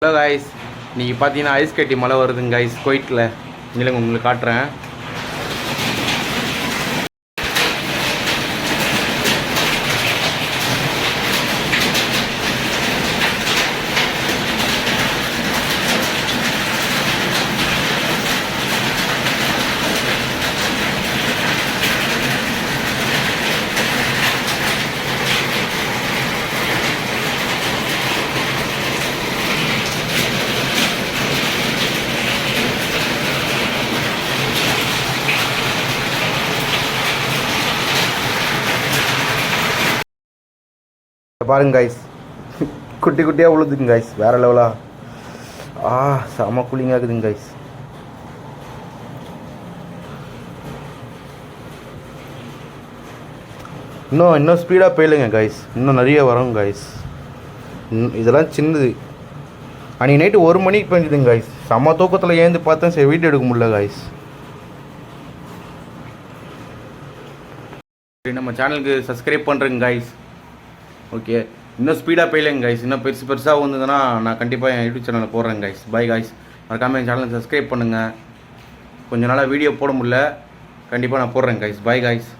Hello guys, இன்றைக்கி பார்த்தீங்கன்னா ice கட்டி மழை வருதுங்க காய்ஸ் குவைத்தில். இல்லைங்க உங்களுக்கு காட்டுறேன். பாருங்க காய்ஸ், குட்டி குட்டியாக உழுதுங்க காய்ஸ், வேறு லெவலாக. செம கூலிங்காக இருக்குதுங்க காய்ஸ். இன்னும் ஸ்பீடாக போயிடுங்க காய்ஸ், இன்னும் நிறைய வரும் காய்ஸ். இதெல்லாம் சின்னது. அன்றைக்கி நைட்டு 1 மணிக்கு பெஞ்சுதுங்க காய்ஸ். செம்ம தூக்கத்தில் ஏந்து பார்த்தேன், சரி வீடியோ எடுக்க முடியல காய்ஸ். சரி, நம்ம சேனலுக்கு சப்ஸ்கிரைப் பண்ணுறேங்க காய்ஸ். ஓகே, இன்னும் ஸ்பீடாக போயிடலைங்க கைஸ். இன்னும் பெருசாக வந்ததுன்னா நான் கண்டிப்பாக என் யூடியூப் சேனலில் போடுறேன் கைஸ். By guys. மறக்காமல் என் சேனலை சப்ஸ்கிரைப் பண்ணுங்கள். கொஞ்ச நாளாக வீடியோ போட முடியல, கண்டிப்பாக நான் போடுறேன் கைஸ். By guys.